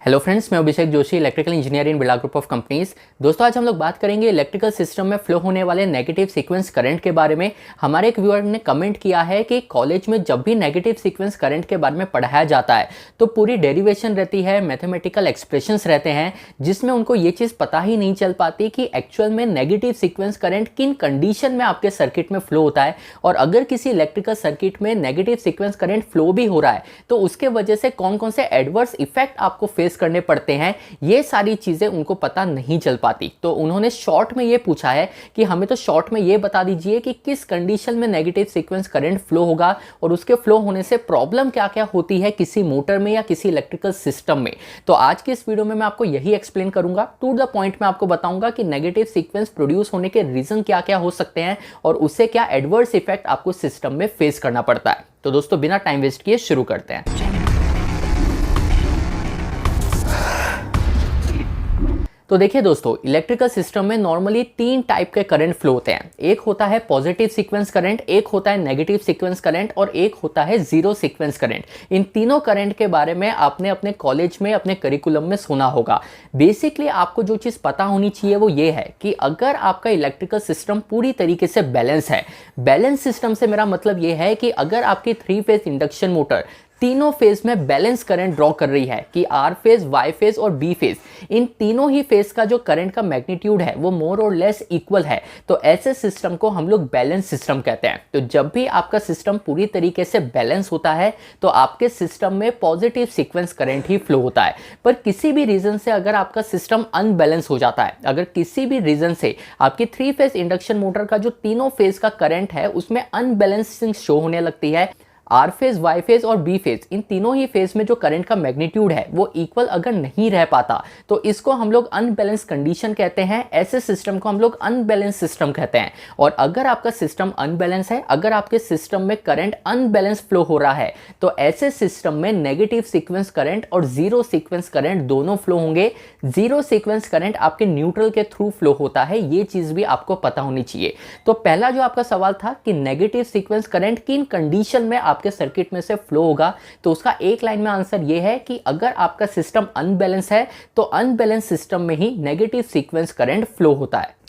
Hello friends, मैं Abhishek Joshi, electrical engineer in Birla group of companies. दोस्तों, आज हम लोग बात करेंगे इलेक्ट्रिकल सिस्टम में फ्लो होने वाले नेगेटिव सीक्वेंस करंट के बारे में। हमारे एक व्यूअर ने कमेंट किया है कि कॉलेज में जब भी नेगेटिव सीक्वेंस करंट के बारे में पढ़ाया जाता है तो पूरी डेरिवेशन रहती है, मैथमेटिकल एक्सप्रेशंस रहते हैं, जिसमें उनको ये चीज़ पता ही नहीं चल पाती कि एक्चुअल में नेगेटिव सीक्वेंस करंट किन कंडीशन में आपके सर्किट में फ्लो होता है, और अगर किसी इलेक्ट्रिकल सर्किट में नेगेटिव सीक्वेंस करंट फ्लो भी हो रहा है तो उसके वजह से कौन कौन से एडवर्स इफेक्ट आपको फेस करने पड़ते हैं। ये सारी चीजें उनको पता नहीं चल पाती। तो उन्होंने शॉर्ट में ये पूछा है कि हमें तो शॉर्ट में ये बता दीजिए कि किस कंडीशन में नेगेटिव सीक्वेंस करंट फ्लो होगा और उसके फ्लो होने से प्रॉब्लम क्या क्या होती है किसी मोटर में या किसी इलेक्ट्रिकल सिस्टम में। तो आज की इस वीडियो में मैं आपको यही एक्सप्लेन करूंगा। टू द पॉइंट में आपको बताऊंगा कि नेगेटिव सीक्वेंस प्रोड्यूस होने के रीजन क्या क्या हो सकते हैं और उससे क्या एडवर्स इफेक्ट आपको सिस्टम में फेस करना पड़ता है। तो दोस्तों, बिना टाइम वेस्ट किए शुरू करते हैं। तो देखिए दोस्तों, इलेक्ट्रिकल सिस्टम में नॉर्मली तीन टाइप के करंट फ्लो होते हैं। एक होता है पॉजिटिव सीक्वेंस करंट, एक होता है नेगेटिव सीक्वेंस करंट और एक होता है जीरो सीक्वेंस करंट। इन तीनों करंट के बारे में आपने अपने कॉलेज में, अपने करिकुलम में सुना होगा। बेसिकली आपको जो चीज़ पता होनी चाहिए वो ये है कि अगर आपका इलेक्ट्रिकल सिस्टम पूरी तरीके से बैलेंस है, बैलेंस सिस्टम से मेरा मतलब ये है कि अगर आपकी 3 फेज इंडक्शन मोटर तीनों फेज में बैलेंस करंट ड्रॉ कर रही है कि आर फेज, वाई फेज और बी फेज, इन तीनों ही फेज का जो करंट का मैग्नीट्यूड है वो मोर और लेस इक्वल है, तो ऐसे सिस्टम को हम लोग बैलेंस सिस्टम कहते हैं। तो जब भी आपका सिस्टम पूरी तरीके से बैलेंस होता है तो आपके सिस्टम में पॉजिटिव सीक्वेंस करंट ही फ्लो होता है। पर किसी भी रीजन से अगर आपका सिस्टम अनबैलेंस हो जाता है, अगर किसी भी रीजन से आपकी 3 फेज इंडक्शन मोटर का जो तीनों फेज का करंट है उसमें अनबैलेंसिंग शो होने लगती है, आर फेज, वाई फेज और बी फेज, इन तीनों ही फेज में जो करंट का मैग्नीट्यूड है वो इक्वल अगर नहीं रह पाता तो इसको हम लोग अनबैलेंस कंडीशन कहते हैं। ऐसे सिस्टम को हम लोग अनबैलेंस सिस्टम कहते हैं। और अगर आपका सिस्टम अनबैलेंस है, अगर आपके सिस्टम में करंट अनबैलेंस फ्लो हो रहा है तो ऐसे सिस्टम में नेगेटिव सीक्वेंस करंट और जीरो सीक्वेंस करंट दोनों फ्लो होंगे। जीरो सीक्वेंस करंट आपके न्यूट्रल के थ्रू फ्लो होता है, ये चीज भी आपको पता होनी चाहिए। तो पहला जो आपका सवाल था कि नेगेटिव सीक्वेंस करंट किन कंडीशन में आपके सर्किट में से फ्लो होगा, तो उसका एक लाइन में आंसर यह है कि अगर आपका सिस्टम अनबैलेंस है तो अनबैलेंस सिस्टम में ही नेगेटिव सीक्वेंस करंट फ्लो होता है।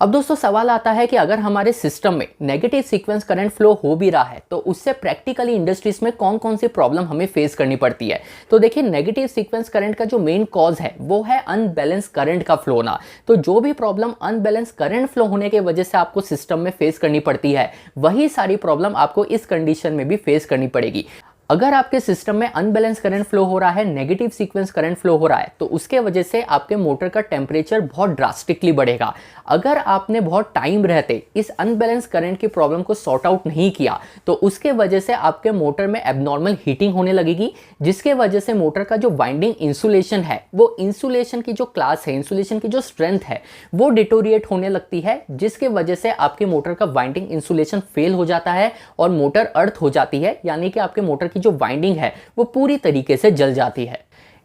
अब दोस्तों, सवाल आता है कि अगर हमारे सिस्टम में नेगेटिव सीक्वेंस करंट फ्लो हो भी रहा है तो उससे प्रैक्टिकली इंडस्ट्रीज में कौन कौन सी प्रॉब्लम हमें फेस करनी पड़ती है। तो देखिए, नेगेटिव सीक्वेंस करंट का जो मेन कॉज है वो है अनबैलेंस करंट का फ्लो होना। तो जो भी प्रॉब्लम अनबैलेंस करंट फ्लो होने की वजह से आपको सिस्टम में फेस करनी पड़ती है, वही सारी प्रॉब्लम आपको इस कंडीशन में भी फेस करनी पड़ेगी। अगर आपके सिस्टम में अनबैलेंस करंट फ्लो हो रहा है, नेगेटिव सीक्वेंस करंट फ्लो हो रहा है, तो उसके वजह से आपके मोटर का टेम्परेचर बहुत ड्रास्टिकली बढ़ेगा। अगर आपने बहुत टाइम रहते इस अनबैलेंस करंट की प्रॉब्लम को सॉर्ट आउट नहीं किया तो उसके वजह से आपके मोटर में एबनॉर्मल हीटिंग होने लगेगी, जिसके वजह से मोटर का जो वाइंडिंग इंसुलेशन है, वो इंसुलेशन की जो क्लास है, इंसुलेशन की जो स्ट्रेंथ है, वो डिटोरिएट होने लगती है, जिसके वजह से आपके मोटर का वाइंडिंग इंसुलेशन फेल हो जाता है और मोटर अर्थ हो जाती है, यानी कि आपके मोटर की जो वाइंडिंग है वो पूरी तरीके से जल जाती है।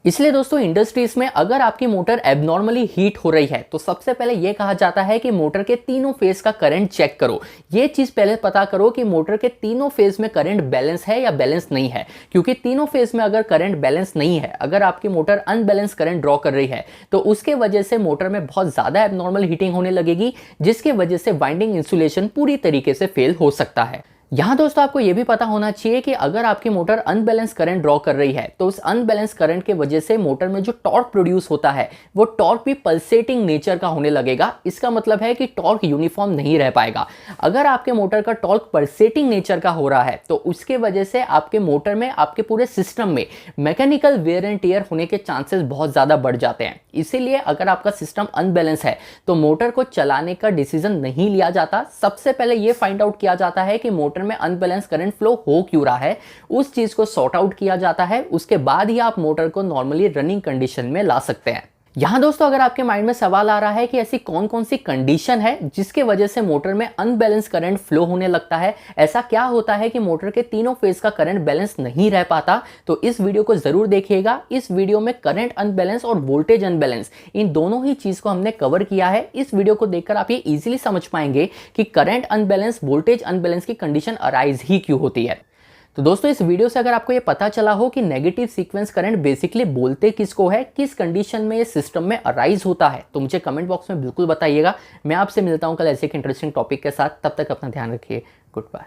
इसलिए दोस्तों, इंडस्ट्रीज में अगर आपकी मोटर एबनॉर्मली हीट हो रही है तो सबसे पहले यह कहा जाता है कि मोटर के तीनों फेज का करंट चेक करो। यह चीज पहले पता करो कि मोटर के तीनों फेज में करंट बैलेंस है या बैलेंस नहीं है, क्योंकि तीनों फेज में अगर करंट बैलेंस नहीं है, अगर आपकी मोटर अनबैलेंस करंट ड्रॉ कर रही है तो उसके वजह से मोटर में बहुत ज्यादा एबनॉर्मल हीटिंग होने लगेगी, जिसकी वजह से वाइंडिंग इंसुलेशन पूरी तरीके से फेल हो सकता है। यहां दोस्तों, आपको यह भी पता होना चाहिए कि अगर आपकी मोटर अनबैलेंस करंट ड्रॉ कर रही है तो उस अनबैलेंस करंट के वजह से मोटर में जो टॉर्क प्रोड्यूस होता है वो टॉर्क भी पल्सेटिंग नेचर का होने लगेगा। इसका मतलब है कि टॉर्क यूनिफॉर्म नहीं रह पाएगा। अगर आपके मोटर का टॉर्क पल्सेटिंग नेचर का हो रहा है तो उसके वजह से आपके मोटर में, आपके पूरे सिस्टम में मैकेनिकल वेयर एंड टियर होने के चांसेस बहुत ज्यादा बढ़ जाते हैं। इसीलिए अगर आपका सिस्टम अनबैलेंस है तो मोटर को चलाने का डिसीजन नहीं लिया जाता। सबसे पहले यह फाइंड आउट किया जाता है कि मोटर में अनबैलेंस करंट फ्लो हो क्यों रहा है, उस चीज को सॉर्ट आउट किया जाता है। उसके बाद ही आप मोटर को नॉर्मली रनिंग कंडीशन में ला सकते हैं। यहां दोस्तों, अगर आपके माइंड में सवाल आ रहा है कि ऐसी कौन कौन सी कंडीशन है जिसके वजह से मोटर में अनबैलेंस करंट फ्लो होने लगता है, ऐसा क्या होता है कि मोटर के तीनों फेज का करंट बैलेंस नहीं रह पाता, तो इस वीडियो को जरूर देखिएगा। इस वीडियो में करंट अनबैलेंस और वोल्टेज अनबैलेंस, इन दोनों ही चीज को हमने कवर किया है। इस वीडियो को देखकर आप ये इजीली समझ पाएंगे कि करंट अनबैलेंस, वोल्टेज अनबैलेंस की कंडीशन अराइज ही क्यों होती है। तो दोस्तों इस वीडियो से अगर आपको ये पता चला हो कि नेगेटिव सीक्वेंस करंट बेसिकली बोलते किसको है, किस कंडीशन में ये सिस्टम में अराइज होता है, तो मुझे कमेंट बॉक्स में बिल्कुल बताइएगा। मैं आपसे मिलता हूँ कल ऐसे एक इंटरेस्टिंग टॉपिक के साथ, तब तक अपना ध्यान रखिए। Good bye.